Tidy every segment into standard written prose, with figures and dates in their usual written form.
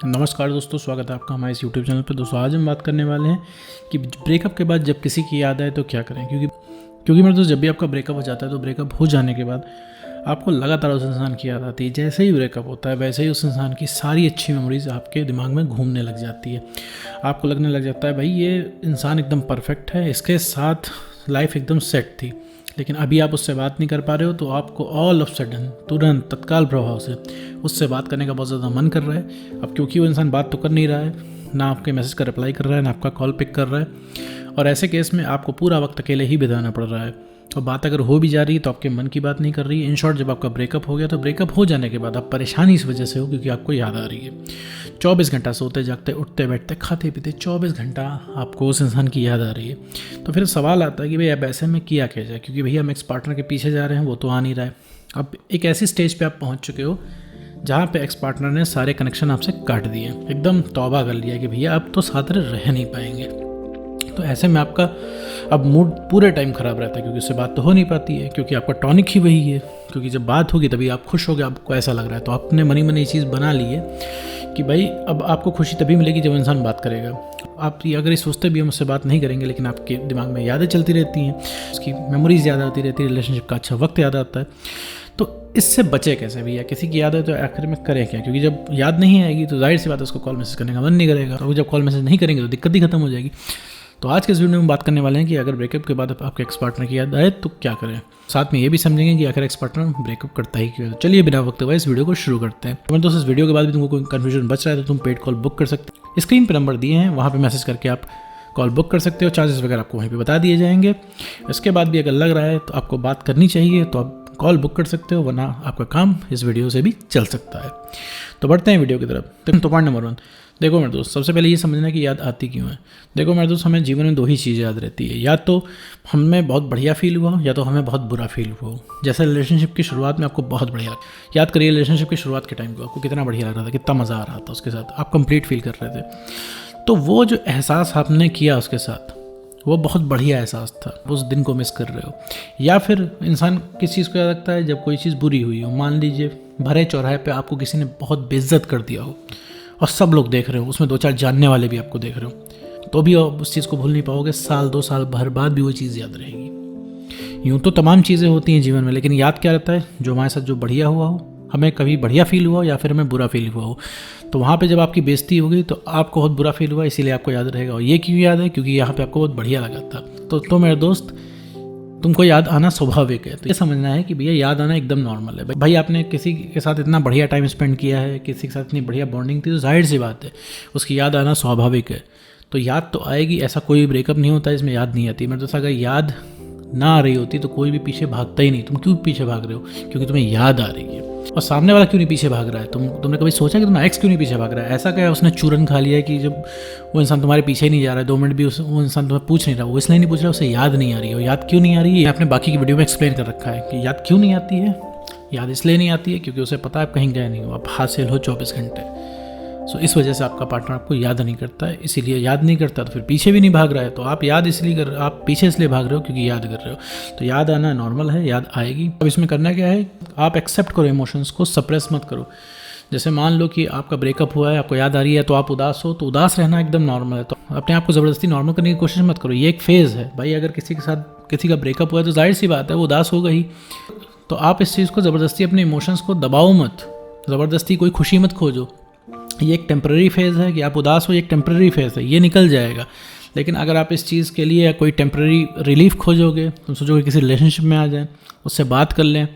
नमस्कार दोस्तों, स्वागत है आपका हमारे इस यूट्यूब चैनल पर। दोस्तों आज हम बात करने वाले हैं कि ब्रेकअप के बाद जब किसी की याद आए तो क्या करें। क्योंकि मेरे दोस्त, जब भी आपका ब्रेकअप हो जाता है तो ब्रेकअप हो जाने के बाद आपको लगातार उस इंसान की याद आती है। जैसे ही ब्रेकअप होता है वैसे ही उस इंसान की सारी अच्छी मेमोरीज आपके दिमाग में घूमने लग जाती है। आपको लगने लग जाता है भाई ये इंसान एकदम परफेक्ट है, इसके साथ लाइफ एकदम सेट थी। लेकिन अभी आप उससे बात नहीं कर पा रहे हो तो आपको ऑल ऑफ सडन तुरंत तत्काल प्रभाव से उससे बात करने का बहुत ज़्यादा मन कर रहा है। अब क्योंकि वो इंसान बात तो कर नहीं रहा है, ना आपके मैसेज का रिप्लाई कर रहा है, ना आपका कॉल पिक कर रहा है, और ऐसे केस में आपको पूरा वक्त अकेले ही बिताना पड़ रहा है। और बात अगर हो भी जा रही है तो आपके मन की बात नहीं कर रही है। इन शॉर्ट, जब आपका ब्रेकअप हो गया तो ब्रेकअप हो जाने के बाद आप परेशानी इस वजह से हो क्योंकि आपको याद आ रही है। 24 घंटा सोते जागते उठते बैठते खाते पीते 24 घंटा आपको उस इंसान की याद आ रही है। तो फिर सवाल आता है कि भाई अब ऐसे में किया क्या जाए, क्योंकि भैया हम एक्स पार्टनर के पीछे जा रहे हैं, वो तो आ नहीं रहा है। अब एक ऐसी स्टेज पे आप पहुंच चुके हो जहाँ पे एक्स पार्टनर ने सारे कनेक्शन आपसे काट दिए, एकदम तौबा कर लिया कि भैया अब तो साथ रह नहीं पाएंगे। तो ऐसे में आपका अब मूड पूरे टाइम ख़राब रहता है क्योंकि उससे बात तो हो नहीं पाती है, क्योंकि आपका टॉनिक ही वही है। क्योंकि जब बात होगी तभी आप खुश हो गए, आपको ऐसा लग रहा है। तो आपने मन ही मन ये चीज़ बना ली है कि भाई अब आपको खुशी तभी मिलेगी जब इंसान बात करेगा। आप अगर ये सोचते भी हम उससे बात नहीं करेंगे, लेकिन आपके दिमाग में यादें चलती रहती हैं, उसकी मेमोरीज याद आती रहती है, रिलेशनशिप का अच्छा वक्त याद आता है। तो इससे बचे कैसे भैया? किसी की याद है तो आखिर में करें क्या? क्योंकि जब याद नहीं आएगी तो जाहिर सी बात है उसको कॉल मैसेज करने का मन नहीं करेगा, और जब कॉल मैसेज नहीं करेंगे तो दिक्कत ही खत्म हो जाएगी। तो आज के इस वीडियो में बात करने वाले हैं कि अगर ब्रेकअप के बाद आपके एक्स पार्टनर की याद आए तो क्या करें। साथ में ये भी समझेंगे कि आखिर एक्स पार्टनर ब्रेकअप करता ही क्यों है। तो चलिए बिना वक्त गवाए इस वीडियो को शुरू करते हैं। तो दोस्तों, इस वीडियो के बाद भी तुमको कोई कन्फ्यूजन बच रहा है तो तुम पेड कॉल बुक कर सकते हो। स्क्रीन पर नंबर दिए हैं, वहाँ पर मैसेज करके आप कॉल बुक कर सकते हो। चार्जेस वगैरह आपको वहीं पे बता दिए जाएंगे। इसके बाद भी अगर लग रहा है तो आपको बात करनी चाहिए तो आप कॉल बुक कर सकते हो, वरना आपका काम इस वीडियो से भी चल सकता है। तो बढ़ते हैं वीडियो की तरफ। तो पॉइंट नंबर 1, देखो मेरे दोस्त, सबसे पहले ये समझना कि याद आती क्यों है। देखो मेरे दोस्त, हमें जीवन में दो ही चीज़ें याद रहती है, या तो हमें बहुत बढ़िया फील हुआ हो या तो हमें बहुत बुरा फील हुआ हो। जैसे रिलेशनशिप की शुरुआत में आपको बहुत बढ़िया याद करिए रिलेशनशिप की शुरुआत के टाइम को आपको कितना बढ़िया लग रहा था, कितना मज़ा आ रहा था उसके साथ, आप कंप्लीट फील कर रहे थे। तो वो जो एहसास आपने किया उसके साथ, वो बहुत बढ़िया एहसास था, उस दिन को मिस कर रहे हो। या फिर इंसान किस चीज़ को याद रखता है जब कोई चीज़ बुरी हुई हो। मान लीजिए भरे चौराहे पे आपको किसी ने बहुत बेइज्जत कर दिया हो और सब लोग देख रहे हो, उसमें 2-4 जानने वाले भी आपको देख रहे हो, तो भी आप उस चीज़ को भूल नहीं पाओगे। साल 2 साल भर बाद भी वो चीज़ याद रहेगी। यूँ तो तमाम चीज़ें होती हैं जीवन में, लेकिन याद क्या रहता है? जो हमारे साथ जो बढ़िया हुआ हो, हमें कभी बढ़िया फील हुआ हो या फिर हमें बुरा फील हुआ हो। तो वहाँ पे जब आपकी बेइज्जती हो गई तो आपको बहुत बुरा फील हुआ, इसीलिए आपको याद रहेगा। और ये क्यों याद है? क्योंकि यहाँ पे आपको बहुत बढ़िया लगा था। तो मेरे दोस्त, तुमको याद आना स्वाभाविक है। तो ये समझना है कि भैया याद आना एकदम नॉर्मल है। भाई आपने किसी के साथ इतना बढ़िया टाइम स्पेंड किया है, किसी के साथ इतनी बढ़िया बॉन्डिंग थी, तो जाहिर सी बात है उसकी याद आना स्वाभाविक है। तो याद तो आएगी, ऐसा कोई ब्रेकअप नहीं होता इसमें याद नहीं आती। मेरे दोस्त, अगर याद ना आ रही होती तो कोई भी पीछे भागता ही नहीं। तुम क्यों पीछे भाग रहे हो? क्योंकि तुम्हें याद आ रही है। और सामने वाला क्यों नहीं पीछे भाग रहा है? तुमने कभी सोचा कि तुम्हारा एक्स क्यों नहीं पीछे भाग रहा है? ऐसा क्या है उसने चूरन खा लिया है कि जब वो इंसान तुम्हारे पीछे ही नहीं जा रहा है, 2 मिनट भी वो इंसान तुम्हें पूछ नहीं रहा, वो इसलिए नहीं पूछ रहा, उसे याद नहीं आ रही है। याद क्यों नहीं आ रही है आपने बाकी की वीडियो में एक्सप्लेन कर रखा है कि याद क्यों नहीं आती है। याद इसलिए नहीं आती है क्योंकि उसे पता है आप कहीं गए नहीं हो, आप हासिल हो 24 घंटे। सो इस वजह से आपका पार्टनर आपको याद नहीं करता है। इसीलिए याद नहीं करता तो फिर पीछे भी नहीं भाग रहा है। तो आप आप पीछे इसलिए भाग रहे हो क्योंकि याद कर रहे हो। तो याद आना नॉर्मल है, याद आएगी। अब इसमें करना क्या है? आप एक्सेप्ट करो इमोशंस को, सप्रेस मत करो। जैसे मान लो कि आपका ब्रेकअप हुआ है, आपको याद आ रही है तो आप उदास हो, तो उदास रहना एकदम नॉर्मल है। तो अपने आप को ज़बरदस्ती नॉर्मल करने की कोशिश मत करो, ये एक फेज़ है भाई। अगर किसी के साथ किसी का ब्रेकअप हुआ है तो जाहिर सी बात है वो उदास होगा ही। तो आप इस चीज़ को ज़बरदस्ती, अपने इमोशंस को दबाओ मत, ज़बरदस्ती कोई खुशी मत खोजो। ये एक टेम्पररी फेज़ है कि आप उदास हो, एक टेम्पररी फेज़ है, ये निकल जाएगा। लेकिन अगर आप इस चीज़ के लिए कोई टेम्पररी रिलीफ खोजोगे, तुम सोचोगे किसी रिलेशनशिप में आ जाए, उससे बात कर लें,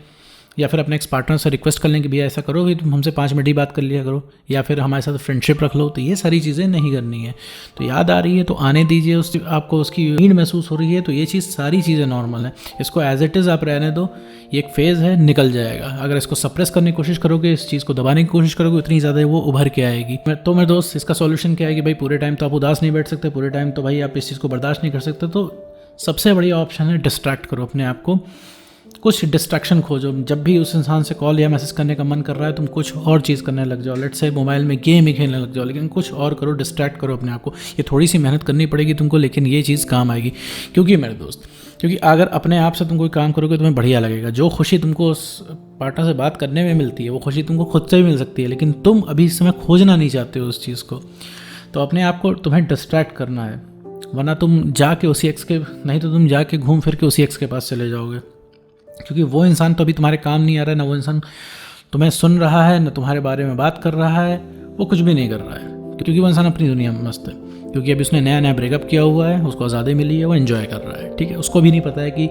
या फिर अपने एक्स पार्टनर से रिक्वेस्ट कर लें कि भैया ऐसा करो कि तुम हमसे 5 मिनट ही बात कर लिया करो, या फिर हमारे साथ फ्रेंडशिप रख लो, तो ये सारी चीज़ें नहीं करनी है। तो याद आ रही है तो आने दीजिए, आपको उसकी नीड महसूस हो रही है तो ये चीज़, सारी चीज़ें नॉर्मल है। इसको एज इट इज़ आप रहने दो, ये एक फेज़ है, निकल जाएगा। अगर इसको सप्रेस करने की कोशिश करोगे, इस चीज़ को दबाने की कोशिश करोगे, उतनी ज़्यादा वो उभर के आएगी। तो मेरे दोस्त, इसका सॉल्यूशन क्या है कि भाई पूरे टाइम तो आप उदास नहीं बैठ सकते, पूरे टाइम तो भाई आप इस चीज़ को बर्दाश्त नहीं कर सकते। तो सबसे बढ़िया ऑप्शन है डिस्ट्रैक्ट करो अपने आप को, कुछ डिस्ट्रैक्शन खोजो। जब भी उस इंसान से कॉल या मैसेज करने का मन कर रहा है, तुम कुछ और चीज़ करने लग जाओ। लेट्स से मोबाइल में गेम ही खेलने लग जाओ, लेकिन कुछ और करो, डिस्ट्रैक्ट करो अपने आप को। ये थोड़ी सी मेहनत करनी पड़ेगी तुमको, लेकिन ये चीज़ काम आएगी। क्योंकि मेरे दोस्त, क्योंकि अगर अपने आप से तुम कोई काम करोगे तुम्हें बढ़िया लगेगा। जो खुशी तुमको उस पार्टनर से बात करने में मिलती है, वो खुशी तुमको खुद से भी मिल सकती है, लेकिन तुम अभी इस समय खोजना नहीं चाहते हो उस चीज़ को। तो अपने आप को तुम्हें डिस्ट्रैक्ट करना है, वरना तुम जाके उसी एक्स के, नहीं तो तुम जाके घूम फिर के उसी एक्स के पास चले जाओगे। क्योंकि वो इंसान तो अभी तुम्हारे काम नहीं आ रहा है, ना वो इंसान तुम्हें सुन रहा है, ना तुम्हारे बारे में बात कर रहा है, वो कुछ भी नहीं कर रहा है। क्योंकि वो इंसान अपनी दुनिया में मस्त है, क्योंकि अभी उसने नया नया ब्रेकअप किया हुआ है, उसको आज़ादी मिली है, वो एंजॉय कर रहा है। ठीक है, उसको भी नहीं पता है कि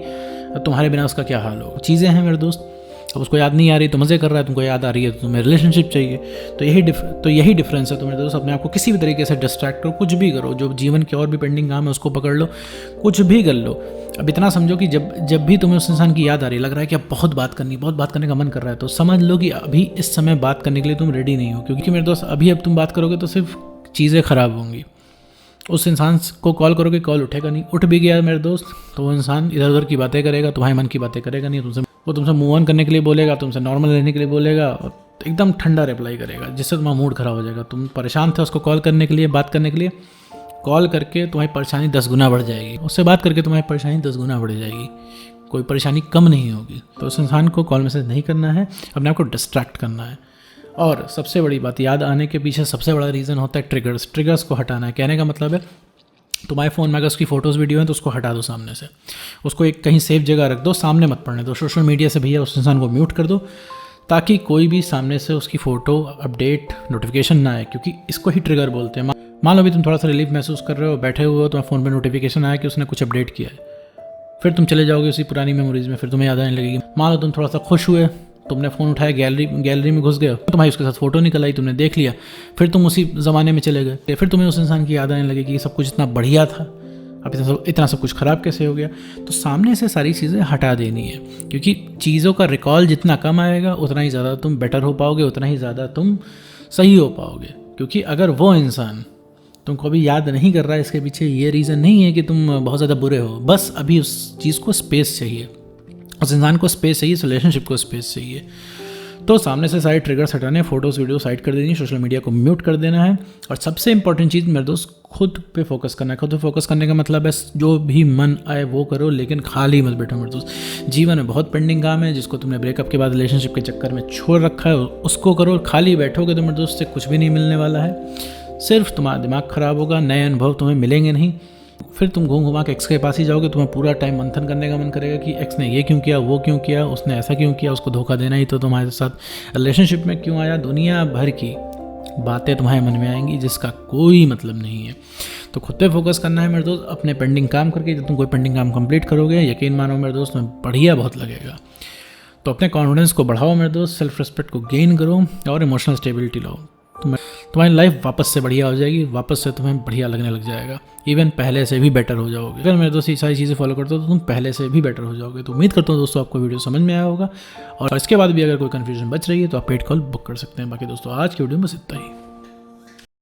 तुम्हारे बिना उसका क्या हाल हो। चीज़ें हैं मेरे दोस्त। अब उसको याद नहीं आ रही तो मज़े कर रहा है, तुमको याद आ रही है तो तुम्हें रिलेशनशिप चाहिए। तो यही डिफरेंस है। तो मेरे दोस्त, अपने आप को किसी भी तरीके से डिस्ट्रैक्ट करो, कुछ भी करो। जो जीवन के और भी पेंडिंग काम है उसको पकड़ लो, कुछ भी कर लो। अब इतना समझो कि जब भी तुम्हें उस इंसान की याद आ रही है, लग रहा है कि अब बहुत बात करने का मन कर रहा है, तो समझ लो कि अभी इस समय बात करने के लिए तुम रेडी नहीं हो। क्योंकि मेरे दोस्त, अभी अब तुम बात करोगे तो सिर्फ चीज़ें ख़राब होंगी। उस इंसान को कॉल करोगे, कॉल उठेगा नहीं। उठ भी गया मेरे दोस्त तो वो इंसान इधर उधर की बातें करेगा, तुम्हारे मन की बातें करेगा नहीं। वो तुमसे मूव ऑन करने के लिए बोलेगा, तुमसे नॉर्मल रहने के लिए बोलेगा, और एकदम ठंडा रिप्लाई करेगा, जिससे तुम्हारा मूड ख़राब हो जाएगा। तुम परेशान थे उसको कॉल करने के लिए, बात करने के लिए, कॉल करके तुम्हारी परेशानी 10 गुना बढ़ जाएगी। उससे बात करके तुम्हारी परेशानी 10 गुना बढ़ जाएगी, कोई परेशानी कम नहीं होगी। तो उस इंसान को कॉल मैसेज नहीं करना है, अपने आप को डिस्ट्रैक्ट करना है। और सबसे बड़ी बात, याद आने के पीछे सबसे बड़ा रीज़न होता है ट्रिगर्स को हटाना है। कहने का मतलब है, तुम्हारे फ़ोन में अगर उसकी फ़ोटोज़ वीडियो हैं तो उसको हटा दो सामने से, उसको एक कहीं सेफ जगह रख दो, सामने मत पढ़ने दो। सोशल मीडिया से भैया उस इंसान को म्यूट कर दो, ताकि कोई भी सामने से उसकी फ़ोटो, अपडेट, नोटिफिकेशन ना आए। क्योंकि इसको ही ट्रिगर बोलते हैं। मान लो अभी तुम थोड़ा सा रिलीफ महसूस कर रहे हो, बैठे हुए हो, तुम्हारे फ़ोन पर नोटिफिकेशन आया कि उसने कुछ अपडेट किया है, फिर तुम चले जाओगे उसी पुरानी मेमोरीज़ में, फिर तुम्हें याद आने लगेगी। मान लो तुम थोड़ा सा खुश हुए, तुमने फ़ोन उठाया, गैलरी में घुस गए, तुम्हारी उसके साथ फ़ोटो निकल आई, तुमने देख लिया, फिर तुम उसी ज़माने में चले गए, फिर तुम्हें उस इंसान की याद आने लगेगी कि सब कुछ इतना बढ़िया था, अब इतना सब कुछ ख़राब कैसे हो गया। तो सामने से सारी चीज़ें हटा देनी है, क्योंकि चीज़ों का रिकॉल जितना कम आएगा उतना ही ज़्यादा तुम बेटर हो पाओगे, उतना ही ज़्यादा तुम सही हो पाओगे। क्योंकि अगर वो इंसान तुमको अभी याद नहीं कर रहा है, इसके पीछे ये रीज़न नहीं है कि तुम बहुत ज़्यादा बुरे हो, बस अभी उस चीज़ को स्पेस चाहिए, उस इंसान को स्पेस चाहिए, उस रिलेशनशिप को स्पेस चाहिए। तो सामने से सारे ट्रिगर्स हटाने, फोटोज़ वीडियो साइड कर देनी, सोशल मीडिया को म्यूट कर देना है। और सबसे इंपॉर्टेंट चीज़ मेरे दोस्त, खुद पे फोकस करना है। खुद पे फोकस करने का मतलब है जो भी मन आए वो करो, लेकिन खाली मत बैठो मेरे दोस्त। जीवन में बहुत पेंडिंग काम है, जिसको तुमने ब्रेकअप के बाद रिलेशनशिप के चक्कर में छोड़ रखा है, उसको करो। खाली बैठोगे तो मेरे दोस्त से कुछ भी नहीं मिलने वाला है, सिर्फ तुम्हारा दिमाग ख़राब होगा, नए अनुभव तुम्हें मिलेंगे नहीं। फिर तुम घूम के एक्स के पास ही जाओगे, तुम्हें पूरा टाइम मंथन करने का मन करेगा कि एक्स ने ये क्यों किया, वो क्यों किया, उसने ऐसा क्यों किया, उसको धोखा देना ही तो तुम्हारे साथ रिलेशनशिप में क्यों आया। दुनिया भर की बातें तुम्हारे मन में आएंगी जिसका कोई मतलब नहीं है। तो खुद पे फोकस करना है मेरे दोस्त, अपने पेंडिंग काम करके। जब तुम कोई पेंडिंग काम कंप्लीट करोगे, यकीन मानो मेरे दोस्त, तुम्हें बढ़िया बहुत लगेगा। तो अपने कॉन्फिडेंस को बढ़ाओ मेरे दोस्त, सेल्फ रिस्पेक्ट को गेन करो और इमोशनल स्टेबिलिटी लाओ। तुम्हारी लाइफ वापस से बढ़िया हो जाएगी, वापस से तुम्हें बढ़िया लगने लग जाएगा, इवन पहले से भी बेटर हो जाओगे। अगर मेरे दोस्त ये सारी चीज़ें फॉलो करते हो तो तुम पहले से भी बेटर हो जाओगे। तो उम्मीद करता हूँ दोस्तों आपको वीडियो समझ में आया होगा, और इसके बाद भी अगर कोई कन्फ्यूजन बच रही है तो आप पेड कॉल बुक कर सकते हैं। बाकी दोस्तों आज की वीडियो में बस इतना ही।